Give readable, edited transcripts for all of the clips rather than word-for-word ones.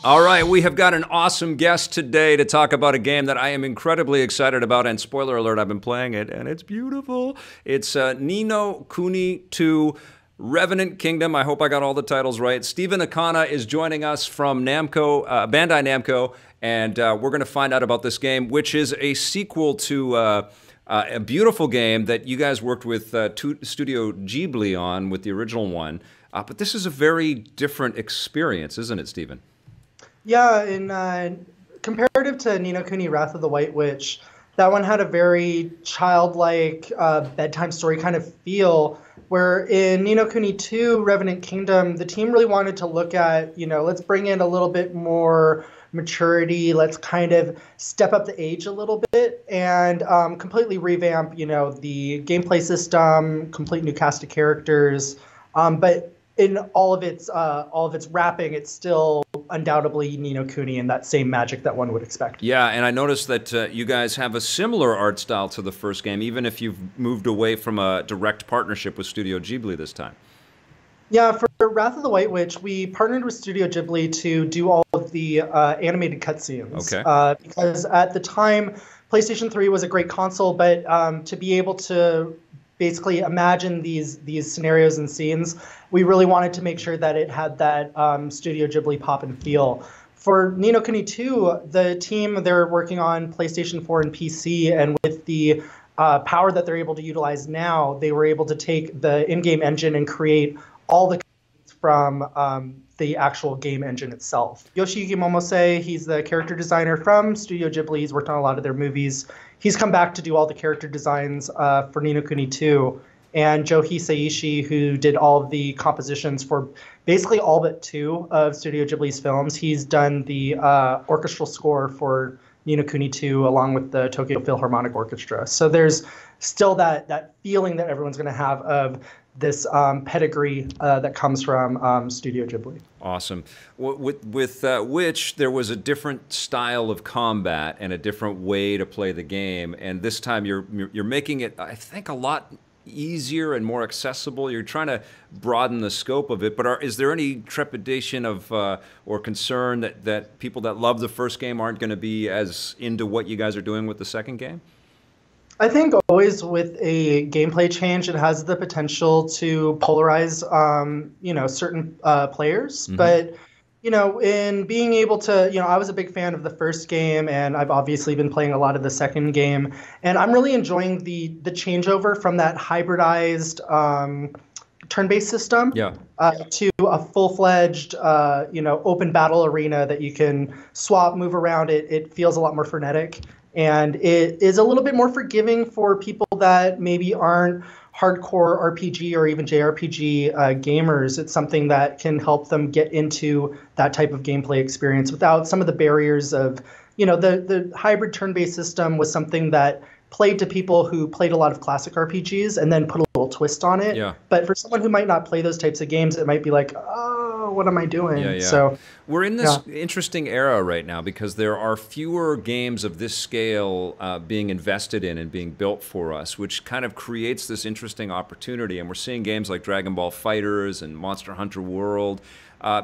All right, we have got an awesome guest today to talk about a game that I am incredibly excited about. And spoiler alert, I've been playing it, and it's beautiful. It's Ni no Kuni 2 Revenant Kingdom. I hope I got all the titles right. Stephen Akana is joining us from Namco, Bandai Namco, and we're going to find out about this game, which is a sequel to a beautiful game that you guys worked with Studio Ghibli on with the original one. But this is a very different experience, isn't it, Stephen? Yeah, in comparative to Ni no Kuni Wrath of the White Witch, that one had a very childlike bedtime story kind of feel, where in Ni no Kuni 2 Revenant Kingdom, the team really wanted to look at, let's bring in a little bit more maturity, let's kind of step up the age a little bit and completely revamp, the gameplay system, complete new cast of characters, but in all of its wrapping, it's still undoubtedly Ni no Kuni and that same magic that one would expect. Yeah, and I noticed that you guys have a similar art style to the first game, even if you've moved away from a direct partnership with Studio Ghibli this time. Yeah, for Wrath of the White Witch, we partnered with Studio Ghibli to do all of the animated cutscenes. Okay. Because at the time, PlayStation 3 was a great console, but to be able to basically imagine these scenarios and scenes, we really wanted to make sure that it had that Studio Ghibli pop and feel. For Ni no Kuni 2, the team, they're working on PlayStation 4 and PC, and with the power that they're able to utilize now, they were able to take the in-game engine and create all the from the actual game engine itself. Yoshiyuki Momose, he's the character designer from Studio Ghibli. He's worked on a lot of their movies. He's come back to do all the character designs for Ni no Kuni 2. And Johi Seishi, who did all of the compositions for basically all but two of Studio Ghibli's films. He's done the orchestral score for Ni no Kuni 2 along with the Tokyo Philharmonic Orchestra. So there's still that feeling that everyone's going to have of this pedigree that comes from Studio Ghibli. Awesome. With which there was a different style of combat and a different way to play the game, and this time you're making it, I think, a lot easier and more accessible. You're trying to broaden the scope of it, but is there any trepidation of or concern that people that love the first game aren't going to be as into what you guys are doing with the second game? I think always with a gameplay change, it has the potential to polarize, certain players. Mm-hmm. But, in being able to, I was a big fan of the first game, and I've obviously been playing a lot of the second game, and I'm really enjoying the changeover from that hybridized turn-based system to a full-fledged, open battle arena that you can swap, move around. It feels a lot more frenetic. And it is a little bit more forgiving for people that maybe aren't hardcore RPG or even JRPG gamers. It's something that can help them get into that type of gameplay experience without some of the barriers of, the hybrid turn-based system was something that played to people who played a lot of classic RPGs and then put a little twist on it. Yeah. But for someone who might not play those types of games, it might be like, oh, what am I doing? Yeah. So we're in this interesting era right now because there are fewer games of this scale being invested in and being built for us, which kind of creates this interesting opportunity. And we're seeing games like Dragon Ball FighterZ and Monster Hunter World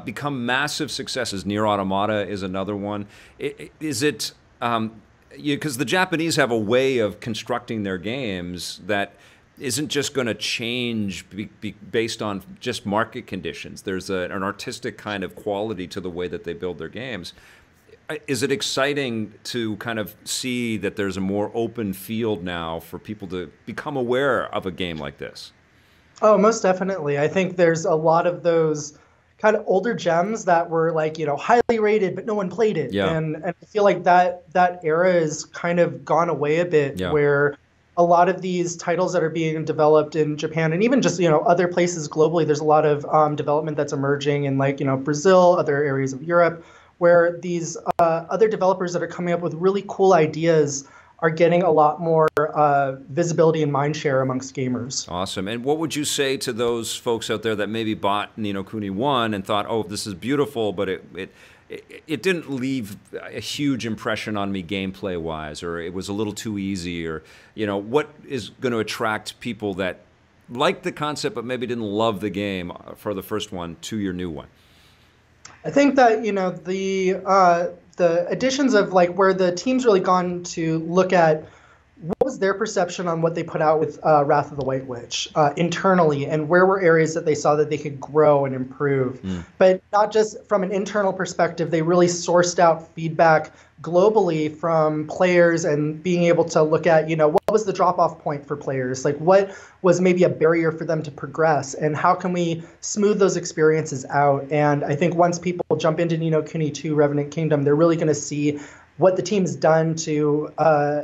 become massive successes. Nier Automata is another one. Because the Japanese have a way of constructing their games that isn't just going to change based on just market conditions. There's an artistic kind of quality to the way that they build their games. Is it exciting to kind of see that there's a more open field now for people to become aware of a game like this? Oh, most definitely. I think there's a lot of those kind of older gems that were like, highly rated, but no one played it. Yeah. And I feel like that era is kind of gone away a bit, where a lot of these titles that are being developed in Japan and even just, other places globally, there's a lot of development that's emerging in Brazil, other areas of Europe, where these other developers that are coming up with really cool ideas are getting a lot more visibility and mindshare amongst gamers. Awesome. And what would you say to those folks out there that maybe bought Ni no Kuni 1 and thought, oh, this is beautiful, but it didn't leave a huge impression on me gameplay-wise, or it was a little too easy, or, what is going to attract people that liked the concept but maybe didn't love the game for the first one to your new one? I think that the additions of like where the team's really gone to look at what was their perception on what they put out with Wrath of the White Witch internally, and where were areas that they saw that they could grow and improve. But not just from an internal perspective, they really sourced out feedback globally from players and being able to look at, what was the drop-off point for players? Like what was maybe a barrier for them to progress, and how can we smooth those experiences out? And I think once people jump into Ni no Kuni 2 Revenant Kingdom, they're really going to see what the team's done to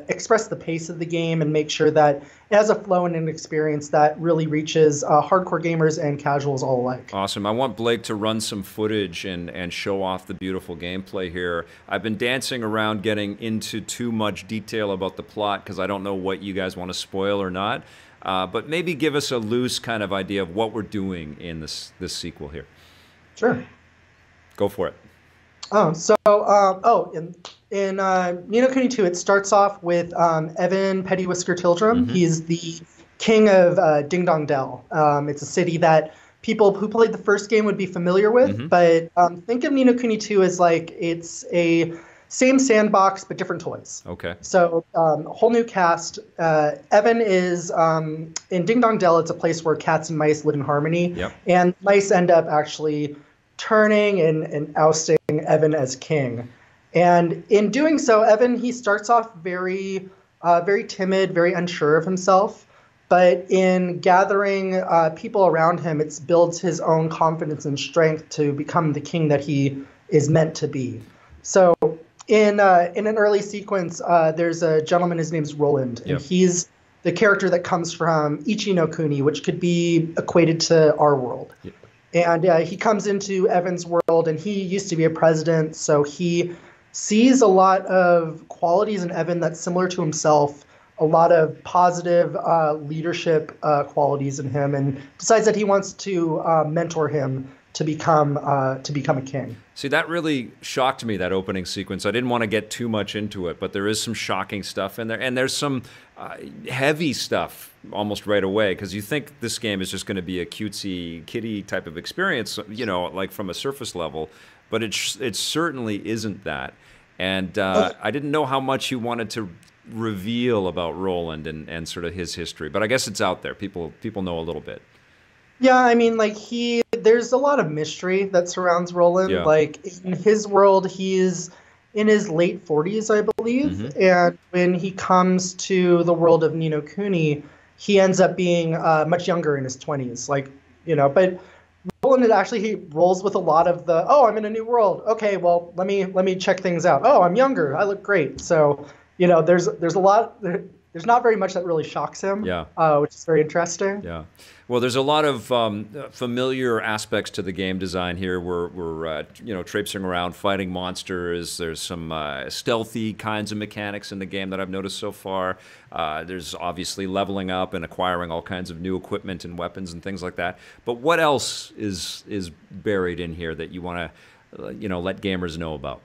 express the pace of the game and make sure that it has a flow and an experience that really reaches hardcore gamers and casuals all alike. Awesome. I want Blake to run some footage and show off the beautiful gameplay here. I've been dancing around getting into too much detail about the plot because I don't know what you guys want to spoil or not. But maybe give us a loose kind of idea of what we're doing in this sequel here. Sure. Go for it. In Ni no Kuni 2, it starts off with Evan Petty Whisker Tildrum. He's the king of Ding Dong Dell. It's a city that people who played the first game would be familiar with, but think of Ni no Kuni 2 as like it's a same sandbox but different toys. Okay. So whole new cast. Evan is in Ding Dong Dell. It's a place where cats and mice live in harmony, and mice end up actually turning and ousting Evan as king. And in doing so, Evan, he starts off very timid, very unsure of himself. But in gathering people around him, it builds his own confidence and strength to become the king that he is meant to be. So in an early sequence, there's a gentleman, his name's Roland, and he's the character that comes from Ichi no Kuni, which could be equated to our world. And he comes into Evan's world, and he used to be a president, so he sees a lot of qualities in Evan that's similar to himself, a lot of positive leadership qualities in him, and decides that he wants to mentor him to become a king. See, that really shocked me, that opening sequence. I didn't want to get too much into it, but there is some shocking stuff in there, and there's some heavy stuff almost right away, because you think this game is just going to be a cutesy kiddie type of experience, like from a surface level, but it certainly isn't that. And I didn't know how much you wanted to reveal about Roland and sort of his history, but I guess it's out there. People know a little bit. Yeah, I mean, like there's a lot of mystery that surrounds Roland. Yeah. Like in his world, he's in his late 40s, I believe, and when he comes to the world of Ni no Kuni, he ends up being much younger, in his 20s. But Roland he rolls with a lot of the, oh, I'm in a new world. Okay, well, let me check things out. Oh, I'm younger. I look great. So there's a lot. There's not very much that really shocks him, which is very interesting. Yeah. Well, there's a lot of familiar aspects to the game design here. We're traipsing around, fighting monsters. There's some stealthy kinds of mechanics in the game that I've noticed so far. There's obviously leveling up and acquiring all kinds of new equipment and weapons and things like that. But what else is buried in here that you want to let gamers know about?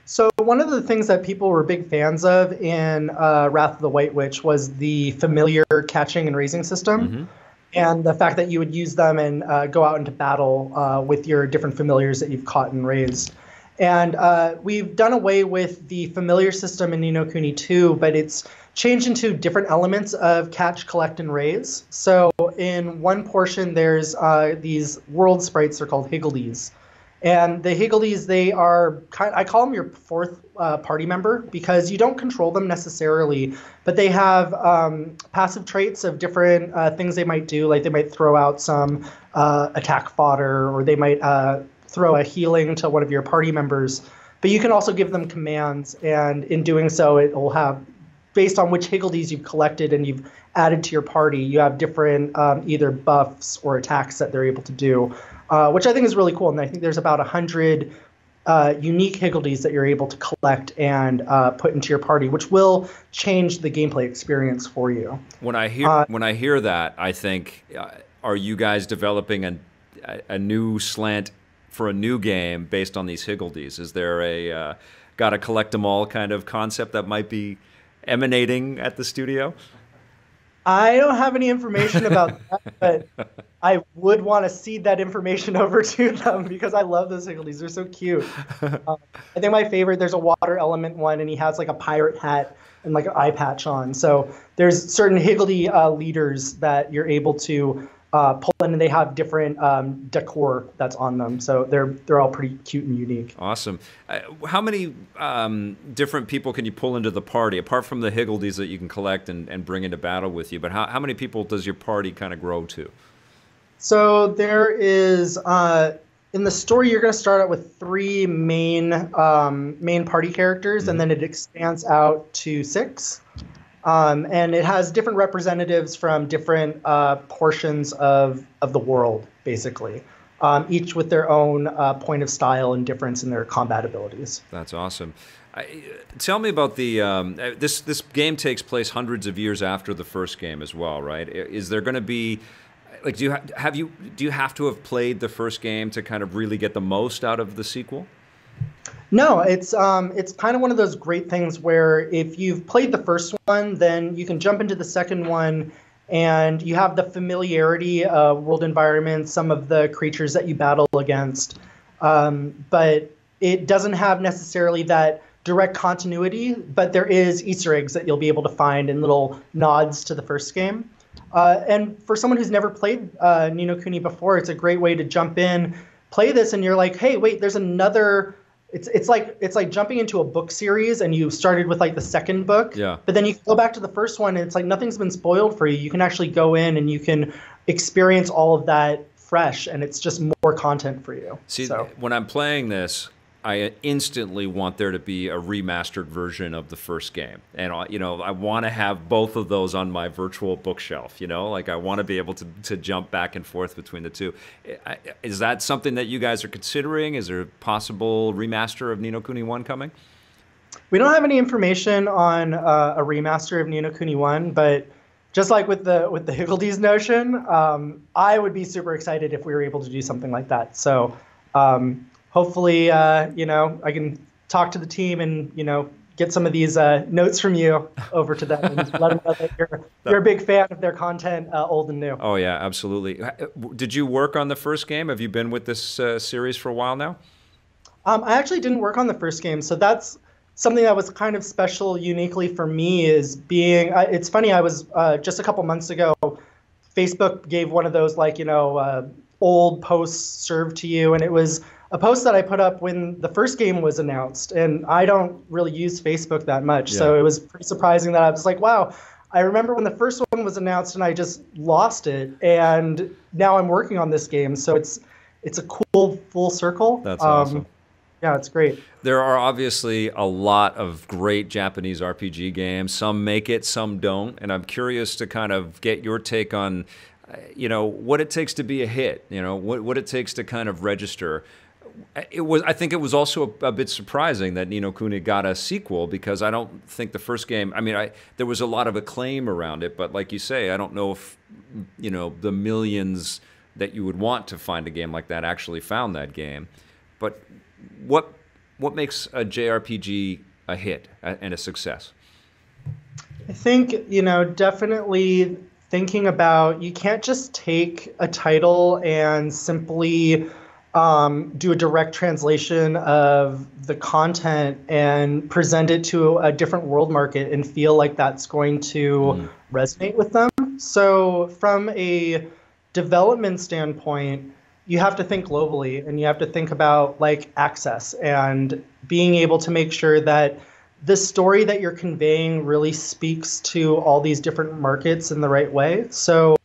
So one of the things that people were big fans of in Wrath of the White Witch was the familiar catching and raising system, and the fact that you would use them and go out into battle with your different familiars that you've caught and raised. And we've done away with the familiar system in Ni no Kuni 2, but it's changed into different elements of catch, collect, and raise. So in one portion, there's these world sprites. They're called Higgledies. And the Higgledies, they are, I call them your fourth party member, because you don't control them necessarily, but they have passive traits of different things they might do. Like they might throw out some attack fodder, or they might throw a healing to one of your party members. But you can also give them commands, and in doing so, it will have, based on which Higgledies you've collected and you've added to your party, you have different either buffs or attacks that they're able to do. Which I think is really cool, and I think there's about 100 unique Higgledies that you're able to collect and put into your party, which will change the gameplay experience for you. When I hear that, I think, are you guys developing a new slant for a new game based on these Higgledies? Is there a gotta collect them all kind of concept that might be emanating at the studio? I don't have any information about that, but I would want to seed that information over to them because I love those higgledies. They're so cute. I think my favorite, there's a water element one, and he has like a pirate hat and like an eye patch on. So there's certain higgledy leaders that you're able to pull in, and they have different decor that's on them. So they're all pretty cute and unique. Awesome. How many different people can you pull into the party, apart from the higgledies that you can collect and bring into battle with you? But how many people does your party kind of grow to? So there is in the story, you're going to start out with 3 main party characters, and then it expands out to 6. And it has different representatives from different portions of the world, basically, each with their own point of style and difference in their combat abilities. That's awesome. Tell me about the this game takes place hundreds of years after the first game as well, right? Is there going to be like do you have to have played the first game to kind of really get the most out of the sequel? No, it's kind of one of those great things where if you've played the first one, then you can jump into the second one, and you have the familiarity of world environment, some of the creatures that you battle against, but it doesn't have necessarily that direct continuity. But there is Easter eggs that you'll be able to find and little nods to the first game. And for someone who's never played Ni no Kuni before, it's a great way to jump in, play this, and you're like, hey, wait, there's another. It's like jumping into a book series, and you started with like the second book. Yeah. But then you can go back to the first one, and it's like nothing's been spoiled for you. You can actually go in and you can experience all of that fresh, and it's just more content for you. See, when I'm playing this, I instantly want there to be a remastered version of the first game. And, you know, I want to have both of those on my virtual bookshelf, you know? Like, I want to be able to jump back and forth between the two. Is that something that you guys are considering? Is there a possible remaster of Ni no Kuni 1 coming? We don't have any information on a remaster of Ni no Kuni 1, but just like with the Higgledies notion, I would be super excited if we were able to do something like that. So, hopefully, you know, I can talk to the team and, you know, get some of these notes from you over to them and let them know that you're a big fan of their content, old and new. Oh, yeah, absolutely. Did you work on the first game? Have you been with this series for a while now? I actually didn't work on the first game, so that's something that was kind of special uniquely for me is being, it's funny, I was just a couple months ago, Facebook gave one of those, like, you know, old posts served to you, and it was a post that I put up when the first game was announced, and I don't really use Facebook that much, so it was pretty surprising that I was like, wow, I remember when the first one was announced and I just lost it, and now I'm working on this game, so it's a cool full circle. That's awesome. Yeah, it's great. There are obviously a lot of great Japanese RPG games. Some make it, some don't, and I'm curious to kind of get your take on, you know, what it takes to be a hit, you know, what it takes to kind of register. I think it was also a bit surprising that Ni no Kuni got a sequel, because I don't think the first game, I mean, there was a lot of acclaim around it, but like you say, I don't know if, you know, the millions that you would want to find a game like that actually found that game. But what makes a JRPG a hit and a success? I think, you know, definitely thinking about, you can't just take a title and simply do a direct translation of the content and present it to a different world market and feel like that's going to resonate with them. So from a development standpoint, you have to think globally, and you have to think about like access and being able to make sure that the story that you're conveying really speaks to all these different markets in the right way. So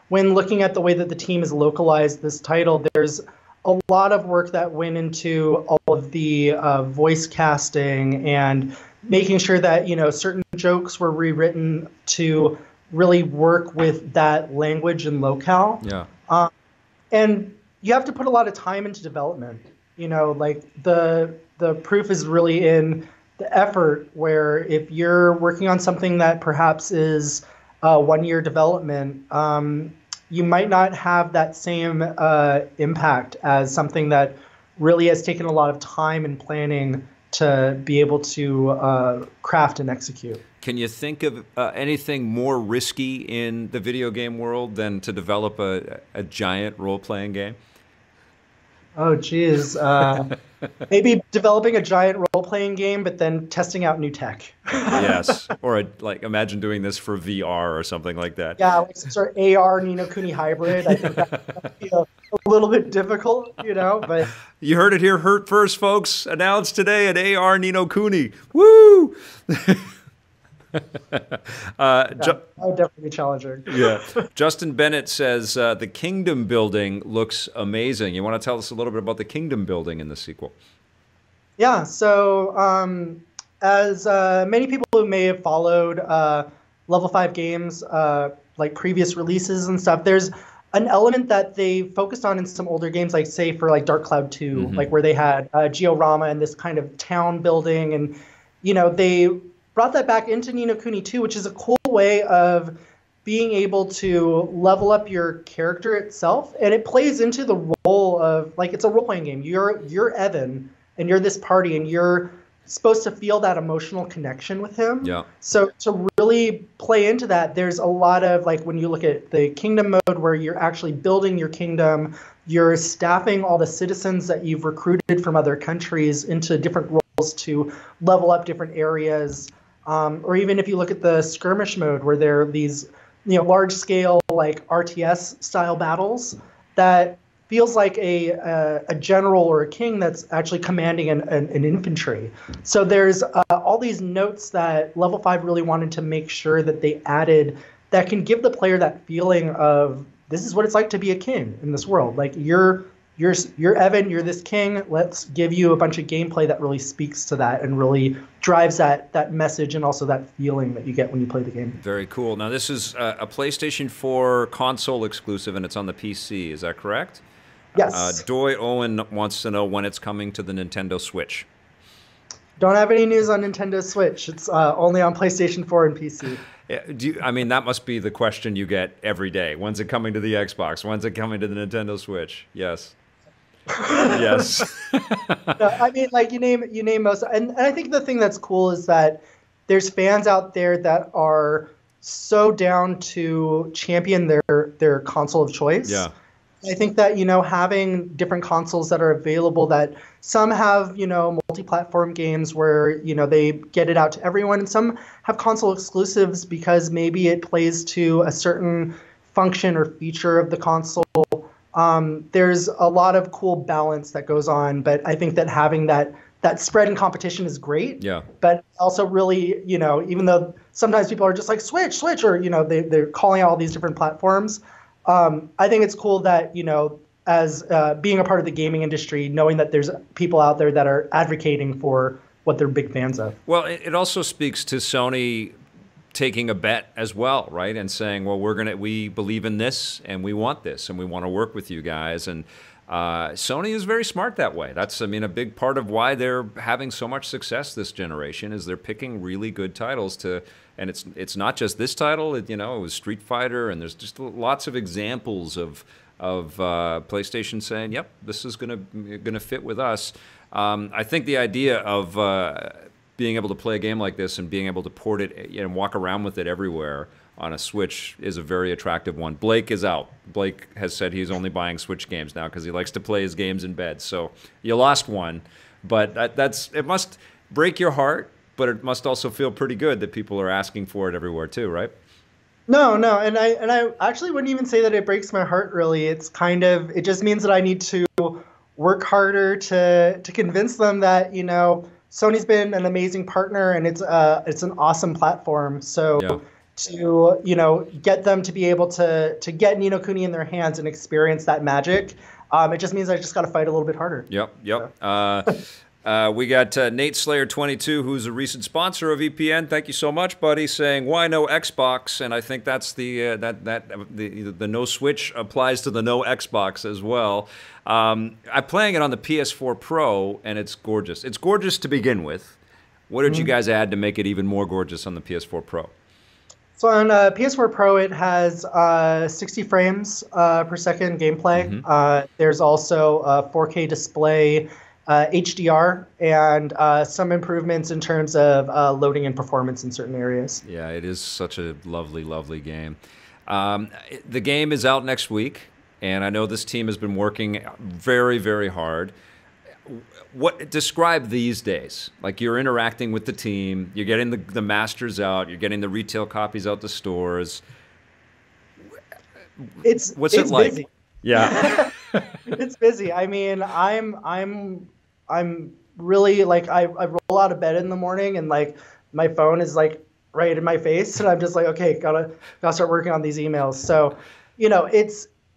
when looking at the way that the team has localized this title, there's a lot of work that went into all of the voice casting and making sure that, you know, certain jokes were rewritten to really work with that language and locale. Yeah. And you have to put a lot of time into development. You know, like the proof is really in the effort, where if you're working on something that perhaps is 1 year development, you might not have that same impact as something that really has taken a lot of time and planning to be able to craft and execute. Can you think of anything more risky in the video game world than to develop a giant role-playing game? Oh, geez. Maybe developing a giant role-playing game, but then testing out new tech. Yes. Or like imagine doing this for VR or something like that. Yeah, like some sort of AR Ni no Kuni hybrid. I think that would be a little bit difficult, but You heard it here first, folks. Announced today an AR Ni no Kuni. Woo! that would definitely be challenging. Yeah. Justin Bennett says the kingdom building looks amazing. You want to tell us a little bit about the kingdom building in the sequel? Yeah, so as many people who may have followed Level 5 games, like previous releases and stuff, there's an element that they focused on in some older games, like say for like Dark Cloud 2, like where they had Georama and this kind of town building, and they brought that back into Ni no Kuni 2, which is a cool way of being able to level up your character itself, and it plays into the role of, like, it's a role-playing game. You're Evan, and you're this party, and you're supposed to feel that emotional connection with him. Yeah. So to really play into that, there's a lot of, like, when you look at the kingdom mode where you're actually building your kingdom, you're staffing all the citizens that you've recruited from other countries into different roles to level up different areas. Or even if you look at the skirmish mode, where there are these, large-scale, like, RTS-style battles that feels like a general or a king that's actually commanding an infantry. So there's all these notes that Level 5 really wanted to make sure that they added that can give the player that feeling of, this is what it's like to be a king in this world. Like, you're Evan, you're this king. Let's give you a bunch of gameplay that really speaks to that and really drives that message and also that feeling that you get when you play the game. Very cool. Now, this is a PlayStation 4 console exclusive, and it's on the PC. Is that correct? Yes. Doy Owen wants to know when it's coming to the Nintendo Switch. Don't have any news on Nintendo Switch. It's only on PlayStation 4 and PC. I mean, that must be the question you get every day. When's it coming to the Xbox? When's it coming to the Nintendo Switch? Yes. Yes. No, I mean, like, you name most, and I think the thing that's cool is that there's fans out there that are so down to champion their console of choice. Yeah. I think that, having different consoles that are available, that some have, multi-platform games where, they get it out to everyone, and some have console exclusives because maybe it plays to a certain function or feature of the console. There's a lot of cool balance that goes on, but I think that having that spread in competition is great. Yeah. But also really, even though sometimes people are just like Switch, or, they're calling out all these different platforms. I think it's cool that, as being a part of the gaming industry, knowing that there's people out there that are advocating for what they're big fans of. Well, it also speaks to Sony taking a bet as well, right? And saying, well, we believe in this and we want this and we want to work with you guys. And Sony is very smart that way. That's, a big part of why they're having so much success this generation is they're picking really good titles to, and it's not just this title. It was Street Fighter, and there's just lots of examples of PlayStation saying, yep, this is gonna fit with us. I think the idea of being able to play a game like this and being able to port it and walk around with it everywhere on a Switch is a very attractive one. Blake is out. Blake has said he's only buying Switch games now because he likes to play his games in bed. So you lost one, but it must break your heart, but it must also feel pretty good that people are asking for it everywhere too, right? No, and I actually wouldn't even say that it breaks my heart, really. It's it just means that I need to work harder to convince them that, Sony's been an amazing partner and it's an awesome platform. So yeah. To get them to be able to get Ni no Kuni in their hands and experience that magic, it just means I just got to fight a little bit harder. Yep. We got Nate Slayer 22, who's a recent sponsor of EPN. Thank you so much, buddy. Saying why no Xbox, and I think that's the no Switch applies to the no Xbox as well. I'm playing it on the PS4 Pro, and it's gorgeous. It's gorgeous to begin with. What did you guys add to make it even more gorgeous on the PS4 Pro? So on PS4 Pro, it has 60 frames per second gameplay. There's also a 4K display. HDR and some improvements in terms of loading and performance in certain areas. Yeah, it is such a lovely, lovely game. The game is out next week, and I know this team has been working very, very hard. What describe these days? Like, you're interacting with the team, you're getting the masters out, you're getting the retail copies out to stores. What's it like? Busy. Yeah. It's busy. I mean, I'm really like I roll out of bed in the morning and like my phone is like right in my face and I'm just like, okay, gotta start working on these emails. So,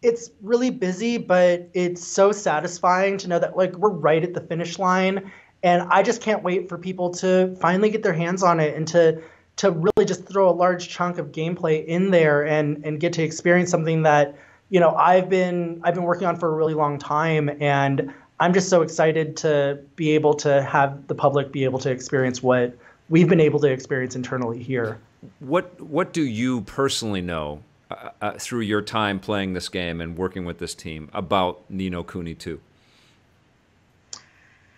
it's really busy, but it's so satisfying to know that like we're right at the finish line, and I just can't wait for people to finally get their hands on it and to really just throw a large chunk of gameplay in there and get to experience something that I've been working on for a really long time, and I'm just so excited to be able to have the public be able to experience what we've been able to experience internally here. What do you personally know through your time playing this game and working with this team about Ni no Kuni 2?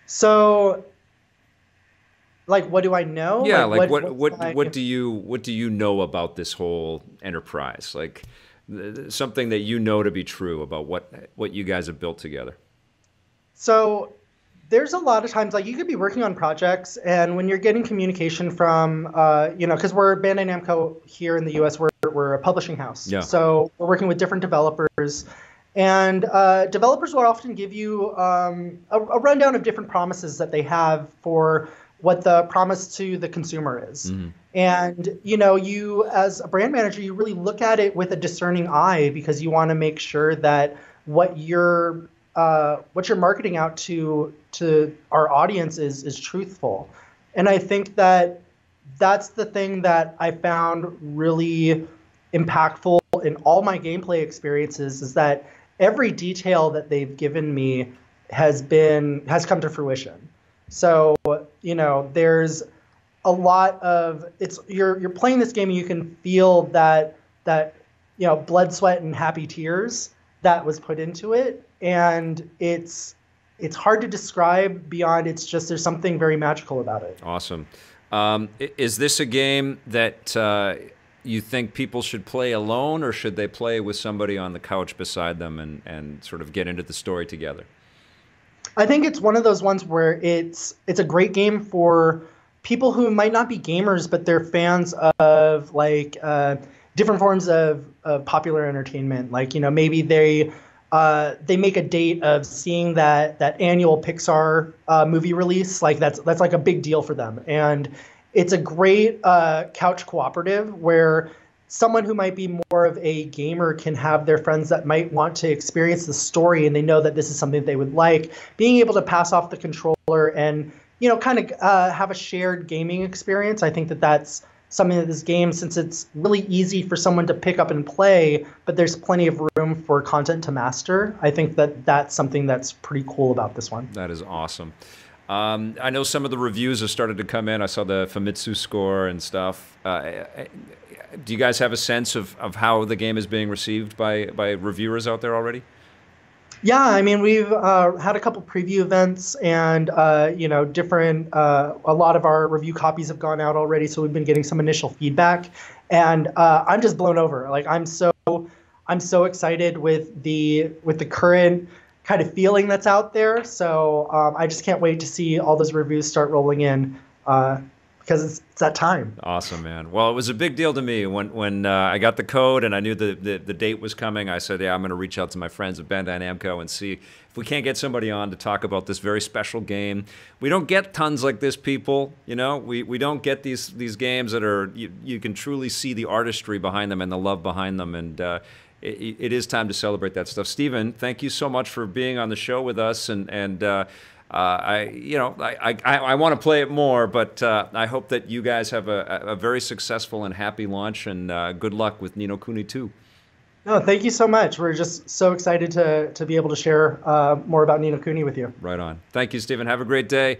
So, like, what do I know? Yeah, like what do you know about this whole enterprise? Like, something that you know to be true about what you guys have built together. So there's a lot of times like you could be working on projects, and when you're getting communication from because we're Bandai Namco here in the US, we're a publishing house. Yeah. So we're working with different developers, and developers will often give you a rundown of different promises that they have for what the promise to the consumer is. Mm-hmm. And you as a brand manager, you really look at it with a discerning eye, because you want to make sure that what you're marketing out to our audience is truthful. And I think that that's the thing that I found really impactful in all my gameplay experiences, is that every detail that they've given me has come to fruition. So, there's a lot of you're playing this game and you can feel that blood, sweat, and happy tears that was put into it. And it's hard to describe beyond there's something very magical about it. Awesome. Is this a game that you think people should play alone, or should they play with somebody on the couch beside them and sort of get into the story together? I think it's one of those ones where it's a great game for people who might not be gamers, but they're fans of like different forms of popular entertainment. Like, maybe they make a date of seeing that annual Pixar movie release. Like that's like a big deal for them. And it's a great couch cooperative where someone who might be more of a gamer can have their friends that might want to experience the story, and they know that this is something they would like. Being able to pass off the controller and, kind of have a shared gaming experience. I think that that's something that this game, since it's really easy for someone to pick up and play, but there's plenty of room for content to master. I think that that's something that's pretty cool about this one. That is awesome. I know some of the reviews have started to come in. I saw the Famitsu score and stuff. Do you guys have a sense of how the game is being received by reviewers out there already? Yeah, I mean, we've had a couple preview events, and different. A lot of our review copies have gone out already, so we've been getting some initial feedback, and I'm just blown over. Like, I'm so excited with the current kind of feeling that's out there. So I just can't wait to see all those reviews start rolling in. Because it's that time. Awesome, man. Well, it was a big deal to me when I got the code and I knew the date was coming. I said, yeah, I'm going to reach out to my friends at Bandai Namco and see if we can't get somebody on to talk about this very special game. We don't get tons like this, people. We don't get these games that are you can truly see the artistry behind them and the love behind them. And it is time to celebrate that stuff. Steven, thank you so much for being on the show with us. I want to play it more, but I hope that you guys have a very successful and happy launch, and good luck with Ni no Kuni 2. No, thank you so much. We're just so excited to be able to share more about Ni no Kuni with you. Right on. Thank you, Steven. Have a great day.